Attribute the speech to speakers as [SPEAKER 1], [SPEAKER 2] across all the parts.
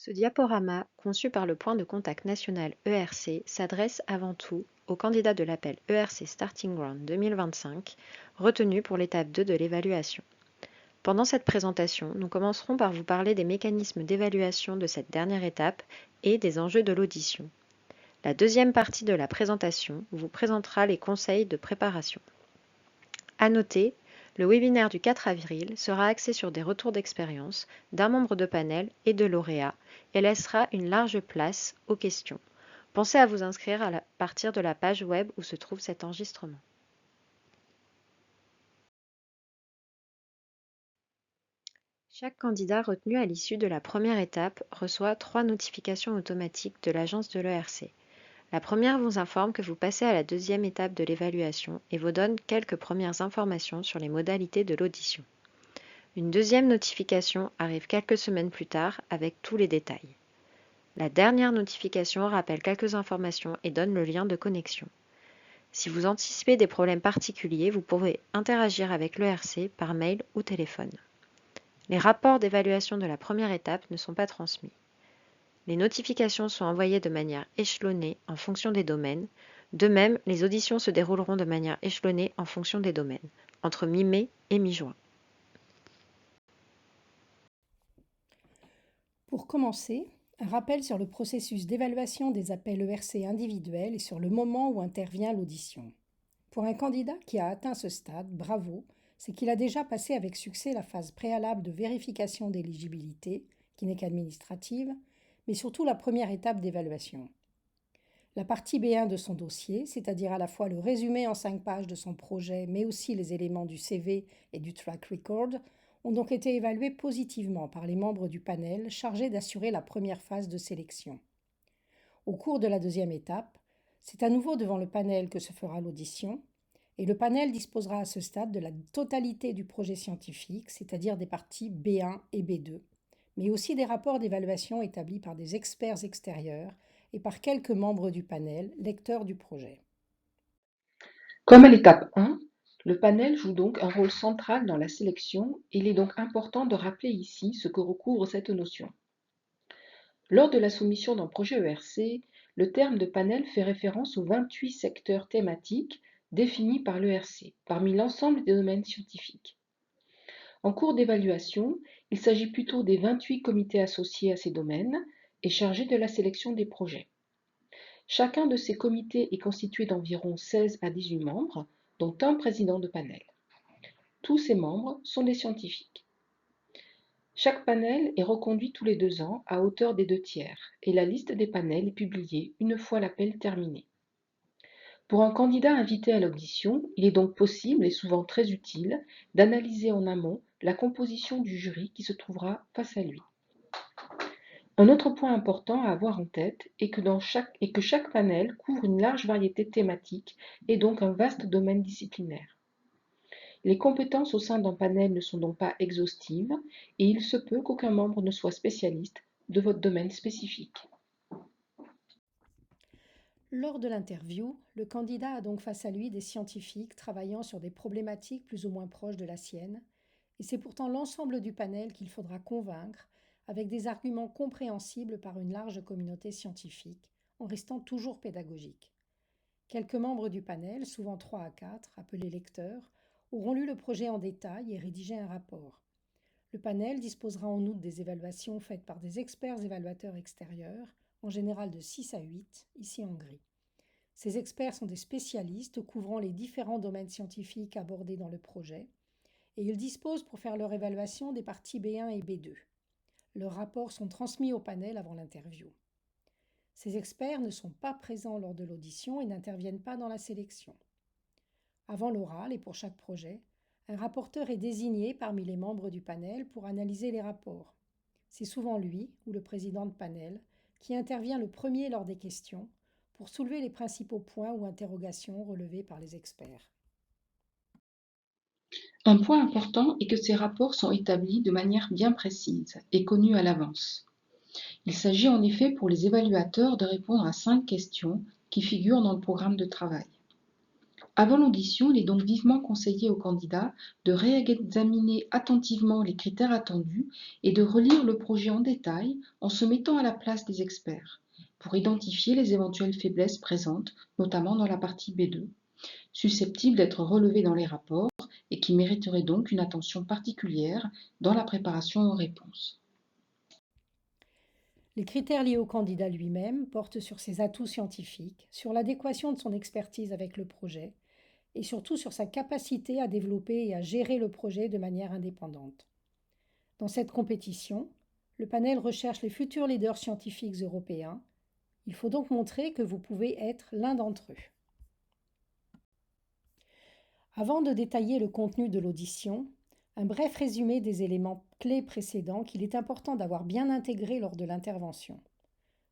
[SPEAKER 1] Ce diaporama, conçu par le point de contact national ERC, s'adresse avant tout aux candidats de l'appel ERC Starting Ground 2025, retenus pour l'étape 2 de l'évaluation. Pendant cette présentation, nous commencerons par vous parler des mécanismes d'évaluation de cette dernière étape et des enjeux de l'audition. La deuxième partie de la présentation vous présentera les conseils de préparation. À noter, le webinaire du 4 avril sera axé sur des retours d'expérience d'un membre de panel et de lauréats et laissera une large place aux questions. Pensez à vous inscrire à partir de la page web où se trouve cet enregistrement. Chaque candidat retenu à l'issue de la première étape reçoit 3 notifications automatiques de l'agence de l'ERC. La première vous informe que vous passez à la deuxième étape de l'évaluation et vous donne quelques premières informations sur les modalités de l'audition. Une deuxième notification arrive quelques semaines plus tard avec tous les détails. La dernière notification rappelle quelques informations et donne le lien de connexion. Si vous anticipez des problèmes particuliers, vous pourrez interagir avec l'ERC par mail ou téléphone. Les rapports d'évaluation de la première étape ne sont pas transmis. Les notifications sont envoyées de manière échelonnée en fonction des domaines. De même, les auditions se dérouleront de manière échelonnée en fonction des domaines, entre mi-mai et mi-juin.
[SPEAKER 2] Pour commencer, un rappel sur le processus d'évaluation des appels ERC individuels et sur le moment où intervient l'audition. Pour un candidat qui a atteint ce stade, bravo, c'est qu'il a déjà passé avec succès la phase préalable de vérification d'éligibilité, qui n'est qu'administrative, mais surtout la première étape d'évaluation. La partie B1 de son dossier, c'est-à-dire à la fois le résumé en 5 pages de son projet, mais aussi les éléments du CV et du track record, ont donc été évalués positivement par les membres du panel chargés d'assurer la première phase de sélection. Au cours de la deuxième étape, c'est à nouveau devant le panel que se fera l'audition, et le panel disposera à ce stade de la totalité du projet scientifique, c'est-à-dire des parties B1 et B2, mais aussi des rapports d'évaluation établis par des experts extérieurs et par quelques membres du panel, lecteurs du projet.
[SPEAKER 3] Comme à l'étape 1, le panel joue donc un rôle central dans la sélection et il est donc important de rappeler ici ce que recouvre cette notion. Lors de la soumission d'un projet ERC, le terme de panel fait référence aux 28 secteurs thématiques définis par l'ERC, parmi l'ensemble des domaines scientifiques. En cours d'évaluation, il s'agit plutôt des 28 comités associés à ces domaines et chargés de la sélection des projets. Chacun de ces comités est constitué d'environ 16 à 18 membres, dont un président de panel. Tous ces membres sont des scientifiques. Chaque panel est reconduit tous les 2 ans à hauteur des 2/3 et la liste des panels est publiée une fois l'appel terminé. Pour un candidat invité à l'audition, il est donc possible et souvent très utile d'analyser en amont la composition du jury qui se trouvera face à lui. Un autre point important à avoir en tête est que chaque panel couvre une large variété thématique et donc un vaste domaine disciplinaire. Les compétences au sein d'un panel ne sont donc pas exhaustives et il se peut qu'aucun membre ne soit spécialiste de votre domaine spécifique.
[SPEAKER 2] Lors de l'interview, le candidat a donc face à lui des scientifiques travaillant sur des problématiques plus ou moins proches de la sienne, et c'est pourtant l'ensemble du panel qu'il faudra convaincre avec des arguments compréhensibles par une large communauté scientifique, en restant toujours pédagogique. Quelques membres du panel, souvent 3 à 4, appelés lecteurs, auront lu le projet en détail et rédigé un rapport. Le panel disposera en outre des évaluations faites par des experts évaluateurs extérieurs, en général de 6 à 8, ici en gris. Ces experts sont des spécialistes couvrant les différents domaines scientifiques abordés dans le projet, et ils disposent pour faire leur évaluation des parties B1 et B2. Leurs rapports sont transmis au panel avant l'interview. Ces experts ne sont pas présents lors de l'audition et n'interviennent pas dans la sélection. Avant l'oral et pour chaque projet, un rapporteur est désigné parmi les membres du panel pour analyser les rapports. C'est souvent lui, ou le président de panel, qui intervient le premier lors des questions pour soulever les principaux points ou interrogations relevés par les experts.
[SPEAKER 3] Un point important est que ces rapports sont établis de manière bien précise et connue à l'avance. Il s'agit en effet pour les évaluateurs de répondre à 5 questions qui figurent dans le programme de travail. Avant l'audition, il est donc vivement conseillé aux candidats de réexaminer attentivement les critères attendus et de relire le projet en détail en se mettant à la place des experts pour identifier les éventuelles faiblesses présentes, notamment dans la partie B2, susceptibles d'être relevées dans les rapports et qui mériteraient donc une attention particulière dans la préparation aux réponses.
[SPEAKER 2] Les critères liés au candidat lui-même portent sur ses atouts scientifiques, sur l'adéquation de son expertise avec le projet et surtout sur sa capacité à développer et à gérer le projet de manière indépendante. Dans cette compétition, le panel recherche les futurs leaders scientifiques européens. Il faut donc montrer que vous pouvez être l'un d'entre eux. Avant de détailler le contenu de l'audition, un bref résumé des éléments clés précédents qu'il est important d'avoir bien intégrés lors de l'intervention.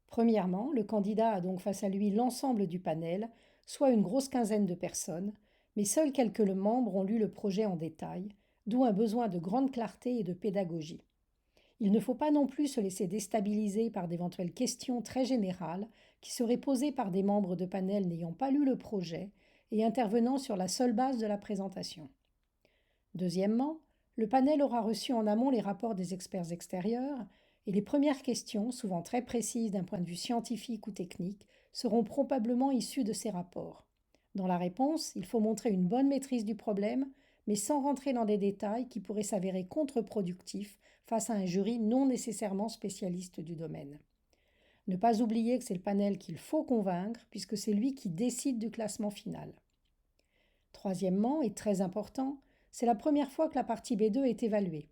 [SPEAKER 2] Premièrement, le candidat a donc face à lui l'ensemble du panel, soit une grosse quinzaine de personnes, mais seuls quelques membres ont lu le projet en détail, d'où un besoin de grande clarté et de pédagogie. Il ne faut pas non plus se laisser déstabiliser par d'éventuelles questions très générales qui seraient posées par des membres de panel n'ayant pas lu le projet et intervenant sur la seule base de la présentation. Deuxièmement, le panel aura reçu en amont les rapports des experts extérieurs et les premières questions, souvent très précises d'un point de vue scientifique ou technique, seront probablement issues de ces rapports. Dans la réponse, il faut montrer une bonne maîtrise du problème, mais sans rentrer dans des détails qui pourraient s'avérer contre-productifs face à un jury non nécessairement spécialiste du domaine. Ne pas oublier que c'est le panel qu'il faut convaincre, puisque c'est lui qui décide du classement final. Troisièmement, et très important, c'est la première fois que la partie B2 est évaluée.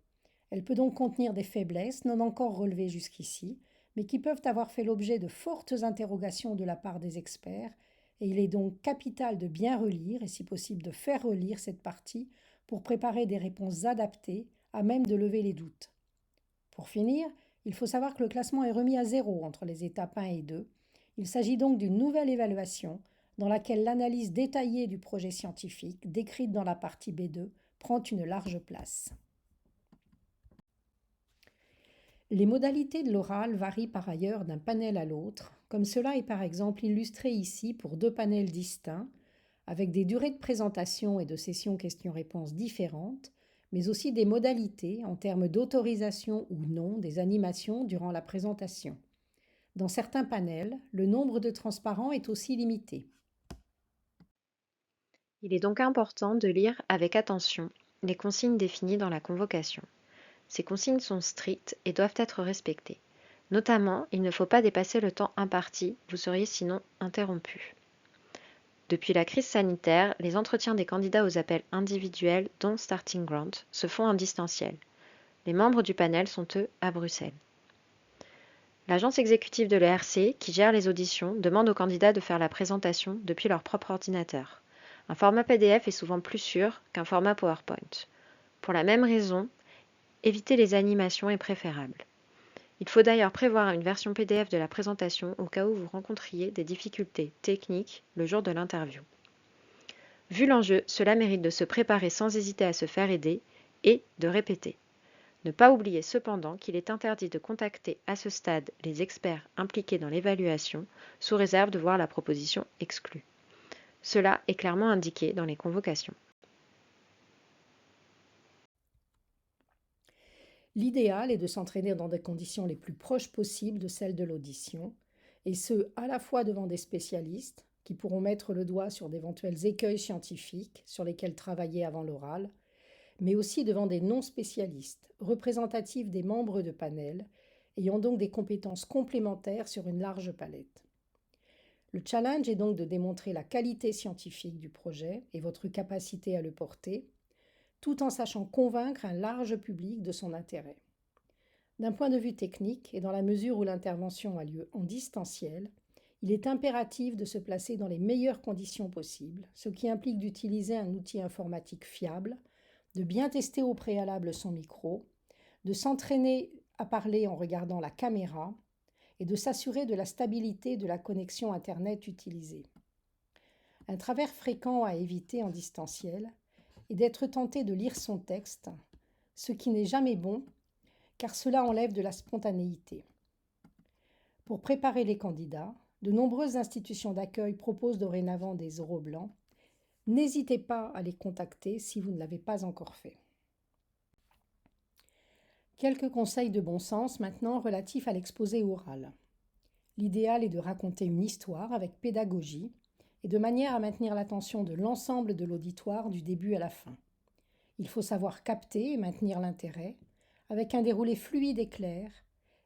[SPEAKER 2] Elle peut donc contenir des faiblesses non encore relevées jusqu'ici, mais qui peuvent avoir fait l'objet de fortes interrogations de la part des experts, et il est donc capital de bien relire, et si possible de faire relire cette partie, pour préparer des réponses adaptées, à même de lever les doutes. Pour finir, il faut savoir que le classement est remis à 0 entre les étapes 1 et 2. Il s'agit donc d'une nouvelle évaluation dans laquelle l'analyse détaillée du projet scientifique, décrite dans la partie B2, prend une large place. Les modalités de l'oral varient par ailleurs d'un panel à l'autre, comme cela est par exemple illustré ici pour 2 panels distincts, avec des durées de présentation et de sessions questions-réponses différentes, mais aussi des modalités en termes d'autorisation ou non des animations durant la présentation. Dans certains panels, le nombre de transparents est aussi limité.
[SPEAKER 1] Il est donc important de lire avec attention les consignes définies dans la convocation. Ces consignes sont strictes et doivent être respectées. Notamment, il ne faut pas dépasser le temps imparti, vous seriez sinon interrompu. Depuis la crise sanitaire, les entretiens des candidats aux appels individuels, dont Starting Grant, se font en distanciel. Les membres du panel sont eux à Bruxelles. L'agence exécutive de l'ERC, qui gère les auditions, demande aux candidats de faire la présentation depuis leur propre ordinateur. Un format PDF est souvent plus sûr qu'un format PowerPoint. Pour la même raison, éviter les animations est préférable. Il faut d'ailleurs prévoir une version PDF de la présentation au cas où vous rencontriez des difficultés techniques le jour de l'interview. Vu l'enjeu, cela mérite de se préparer sans hésiter à se faire aider et de répéter. Ne pas oublier cependant qu'il est interdit de contacter à ce stade les experts impliqués dans l'évaluation, sous réserve de voir la proposition exclue. Cela est clairement indiqué dans les convocations.
[SPEAKER 2] L'idéal est de s'entraîner dans des conditions les plus proches possibles de celles de l'audition, et ce, à la fois devant des spécialistes, qui pourront mettre le doigt sur d'éventuels écueils scientifiques sur lesquels travailler avant l'oral, mais aussi devant des non-spécialistes, représentatifs des membres de panel, ayant donc des compétences complémentaires sur une large palette. Le challenge est donc de démontrer la qualité scientifique du projet et votre capacité à le porter, tout en sachant convaincre un large public de son intérêt. D'un point de vue technique, et dans la mesure où l'intervention a lieu en distanciel, il est impératif de se placer dans les meilleures conditions possibles, ce qui implique d'utiliser un outil informatique fiable, de bien tester au préalable son micro, de s'entraîner à parler en regardant la caméra et de s'assurer de la stabilité de la connexion Internet utilisée. Un travers fréquent à éviter en distanciel est d'être tenté de lire son texte, ce qui n'est jamais bon car cela enlève de la spontanéité. Pour préparer les candidats, de nombreuses institutions d'accueil proposent dorénavant des oraux blancs. N'hésitez pas à les contacter si vous ne l'avez pas encore fait. Quelques conseils de bon sens maintenant relatifs à l'exposé oral. L'idéal est de raconter une histoire avec pédagogie et de manière à maintenir l'attention de l'ensemble de l'auditoire du début à la fin. Il faut savoir capter et maintenir l'intérêt avec un déroulé fluide et clair,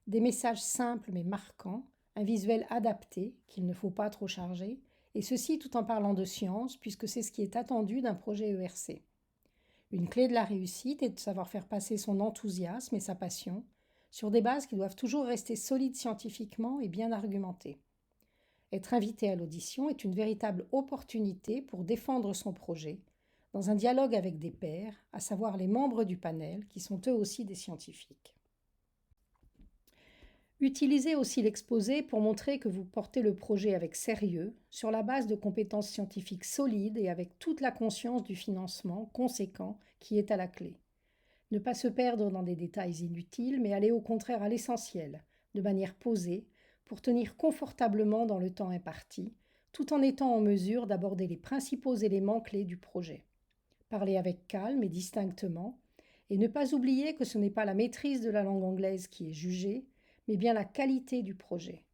[SPEAKER 2] des messages simples mais marquants, un visuel adapté qu'il ne faut pas trop charger, et ceci tout en parlant de science puisque c'est ce qui est attendu d'un projet ERC. Une clé de la réussite est de savoir faire passer son enthousiasme et sa passion sur des bases qui doivent toujours rester solides scientifiquement et bien argumentées. Être invité à l'audition est une véritable opportunité pour défendre son projet dans un dialogue avec des pairs, à savoir les membres du panel qui sont eux aussi des scientifiques. Utilisez aussi l'exposé pour montrer que vous portez le projet avec sérieux, sur la base de compétences scientifiques solides et avec toute la conscience du financement conséquent qui est à la clé. Ne pas se perdre dans des détails inutiles, mais aller au contraire à l'essentiel, de manière posée, pour tenir confortablement dans le temps imparti, tout en étant en mesure d'aborder les principaux éléments clés du projet. Parler avec calme et distinctement, et ne pas oublier que ce n'est pas la maîtrise de la langue anglaise qui est jugée, mais bien la qualité du projet.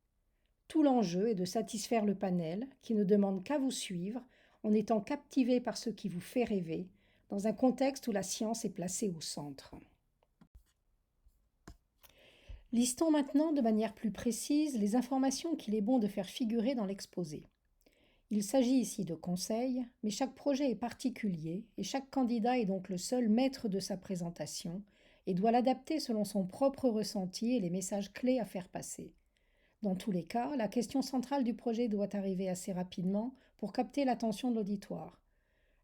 [SPEAKER 2] Tout l'enjeu est de satisfaire le panel, qui ne demande qu'à vous suivre, en étant captivé par ce qui vous fait rêver, dans un contexte où la science est placée au centre. Listons maintenant de manière plus précise les informations qu'il est bon de faire figurer dans l'exposé. Il s'agit ici de conseils, mais chaque projet est particulier et chaque candidat est donc le seul maître de sa présentation et doit l'adapter selon son propre ressenti et les messages clés à faire passer. Dans tous les cas, la question centrale du projet doit arriver assez rapidement pour capter l'attention de l'auditoire.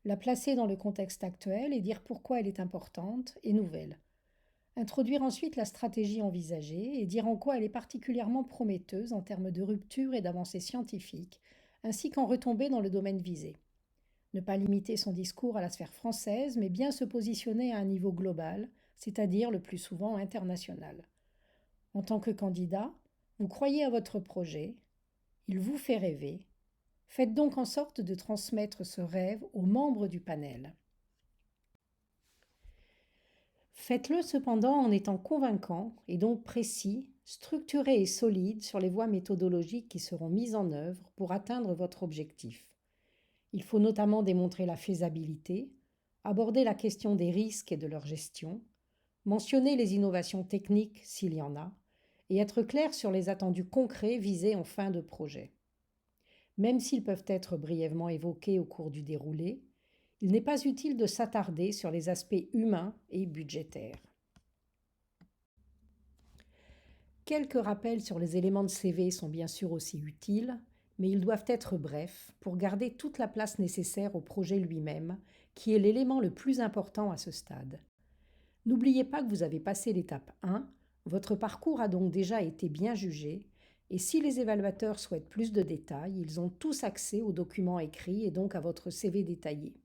[SPEAKER 2] La placer dans le contexte actuel et dire pourquoi elle est importante et nouvelle. Introduire ensuite la stratégie envisagée et dire en quoi elle est particulièrement prometteuse en termes de rupture et d'avancée scientifique, ainsi qu'en retombée dans le domaine visé. Ne pas limiter son discours à la sphère française, mais bien se positionner à un niveau global, c'est-à-dire le plus souvent international. En tant que candidat, vous croyez à votre projet, il vous fait rêver. Faites donc en sorte de transmettre ce rêve aux membres du panel. Faites-le cependant en étant convaincant et donc précis, structuré et solide sur les voies méthodologiques qui seront mises en œuvre pour atteindre votre objectif. Il faut notamment démontrer la faisabilité, aborder la question des risques et de leur gestion, mentionner les innovations techniques s'il y en a, et être clair sur les attendus concrets visés en fin de projet. Même s'ils peuvent être brièvement évoqués au cours du déroulé, il n'est pas utile de s'attarder sur les aspects humains et budgétaires. Quelques rappels sur les éléments de CV sont bien sûr aussi utiles, mais ils doivent être brefs pour garder toute la place nécessaire au projet lui-même, qui est l'élément le plus important à ce stade. N'oubliez pas que vous avez passé l'étape 1, votre parcours a donc déjà été bien jugé, et si les évaluateurs souhaitent plus de détails, ils ont tous accès aux documents écrits et donc à votre CV détaillé.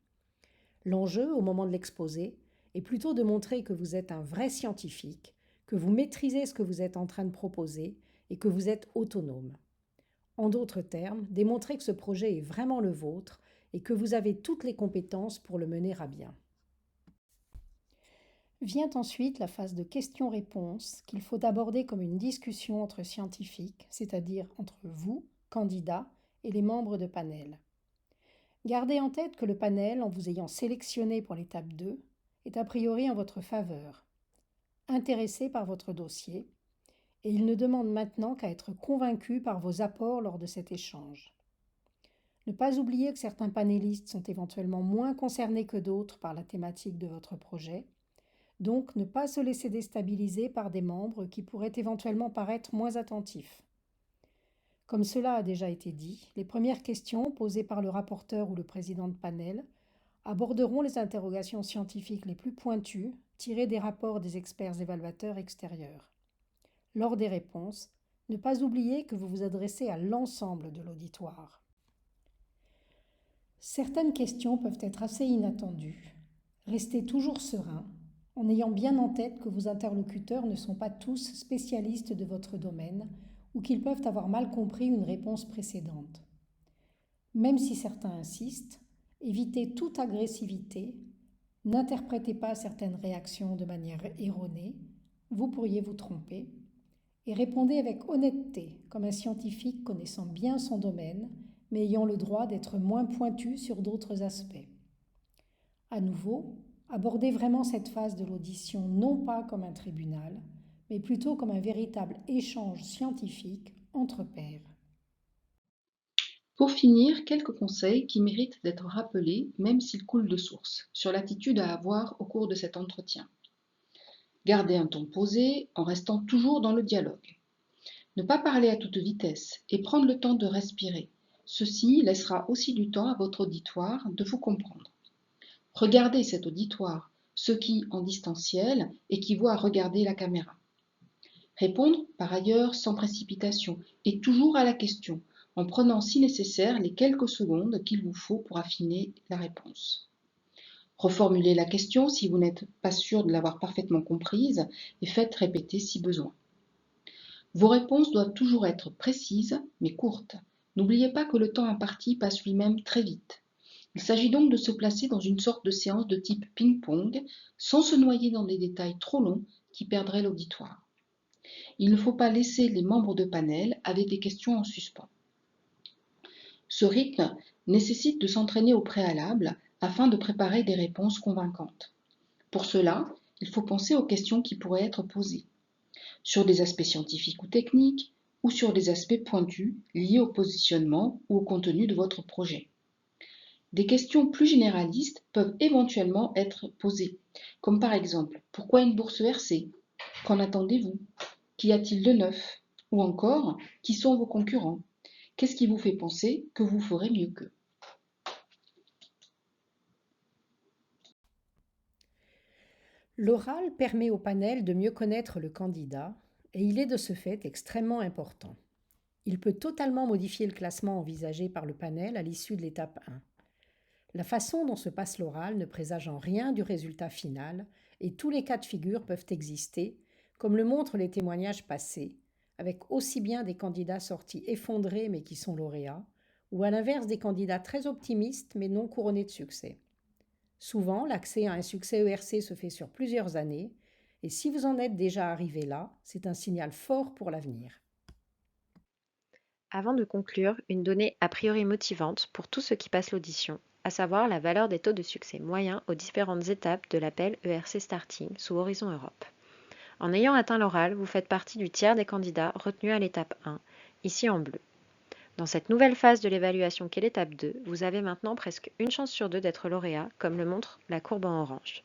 [SPEAKER 2] L'enjeu, au moment de l'exposer, est plutôt de montrer que vous êtes un vrai scientifique, que vous maîtrisez ce que vous êtes en train de proposer et que vous êtes autonome. En d'autres termes, démontrer que ce projet est vraiment le vôtre et que vous avez toutes les compétences pour le mener à bien. Vient ensuite la phase de questions-réponses qu'il faut aborder comme une discussion entre scientifiques, c'est-à-dire entre vous, candidats, et les membres de panel. Gardez en tête que le panel, en vous ayant sélectionné pour l'étape 2, est a priori en votre faveur, intéressé par votre dossier, et il ne demande maintenant qu'à être convaincu par vos apports lors de cet échange. Ne pas oublier que certains panélistes sont éventuellement moins concernés que d'autres par la thématique de votre projet, donc ne pas se laisser déstabiliser par des membres qui pourraient éventuellement paraître moins attentifs. Comme cela a déjà été dit, les premières questions posées par le rapporteur ou le président de panel aborderont les interrogations scientifiques les plus pointues tirées des rapports des experts évaluateurs extérieurs. Lors des réponses, ne pas oublier que vous vous adressez à l'ensemble de l'auditoire. Certaines questions peuvent être assez inattendues. Restez toujours serein, en ayant bien en tête que vos interlocuteurs ne sont pas tous spécialistes de votre domaine ou qu'ils peuvent avoir mal compris une réponse précédente. Même si certains insistent, Évitez toute agressivité, n'interprétez pas certaines réactions de manière erronée, vous pourriez vous tromper, et répondez avec honnêteté, comme un scientifique connaissant bien son domaine, mais ayant le droit d'être moins pointu sur d'autres aspects. À nouveau, abordez vraiment cette phase de l'audition non pas comme un tribunal, mais plutôt comme un véritable échange scientifique entre pairs.
[SPEAKER 3] Pour finir, quelques conseils qui méritent d'être rappelés, même s'ils coulent de source, sur l'attitude à avoir au cours de cet entretien. Gardez un ton posé en restant toujours dans le dialogue. Ne pas parler à toute vitesse et prendre le temps de respirer. Ceci laissera aussi du temps à votre auditoire de vous comprendre. Regardez cet auditoire, ceux qui en distanciel équivaut à regarder la caméra. Répondre, par ailleurs, sans précipitation et toujours à la question, en prenant si nécessaire les quelques secondes qu'il vous faut pour affiner la réponse. Reformulez la question si vous n'êtes pas sûr de l'avoir parfaitement comprise et faites répéter si besoin. Vos réponses doivent toujours être précises mais courtes. N'oubliez pas que le temps imparti passe lui-même très vite. Il s'agit donc de se placer dans une sorte de séance de type ping-pong, sans se noyer dans des détails trop longs qui perdraient l'auditoire. Il ne faut pas laisser les membres de panel avec des questions en suspens. Ce rythme nécessite de s'entraîner au préalable afin de préparer des réponses convaincantes. Pour cela, il faut penser aux questions qui pourraient être posées, sur des aspects scientifiques ou techniques, ou sur des aspects pointus liés au positionnement ou au contenu de votre projet. Des questions plus généralistes peuvent éventuellement être posées, comme par exemple, pourquoi une bourse ERC? Qu'en attendez-vous? Qu'y a-t-il de neuf? Ou encore, qui sont vos concurrents? Qu'est-ce qui vous fait penser que vous ferez mieux qu'eux?
[SPEAKER 2] L'oral permet au panel de mieux connaître le candidat et il est de ce fait extrêmement important. Il peut totalement modifier le classement envisagé par le panel à l'issue de l'étape 1. La façon dont se passe l'oral ne présage en rien du résultat final et tous les cas de figure peuvent exister, comme le montrent les témoignages passés, avec aussi bien des candidats sortis effondrés mais qui sont lauréats, ou à l'inverse des candidats très optimistes mais non couronnés de succès. Souvent, l'accès à un succès ERC se fait sur plusieurs années, et si vous en êtes déjà arrivé là, c'est un signal fort pour l'avenir.
[SPEAKER 1] Avant de conclure, une donnée a priori motivante pour tous ceux qui passent l'audition, à savoir la valeur des taux de succès moyens aux différentes étapes de l'appel ERC Starting sous Horizon Europe. En ayant atteint l'oral, vous faites partie du tiers des candidats retenus à l'étape 1, ici en bleu. Dans cette nouvelle phase de l'évaluation qu'est l'étape 2, vous avez maintenant presque une chance sur deux d'être lauréat, comme le montre la courbe en orange.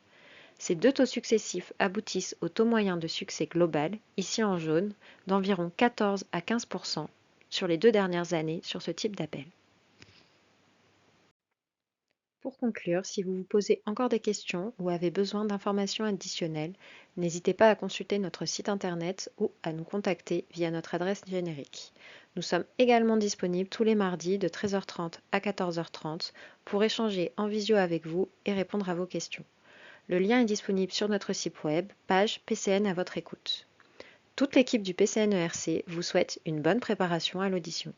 [SPEAKER 1] Ces deux taux successifs aboutissent au taux moyen de succès global, ici en jaune, d'environ 14 à 15% sur les 2 dernières années sur ce type d'appel. Pour conclure, si vous vous posez encore des questions ou avez besoin d'informations additionnelles, n'hésitez pas à consulter notre site internet ou à nous contacter via notre adresse générique. Nous sommes également disponibles tous les mardis de 13h30 à 14h30 pour échanger en visio avec vous et répondre à vos questions. Le lien est disponible sur notre site web, page PCN à votre écoute. Toute l'équipe du PCN ERC vous souhaite une bonne préparation à l'audition.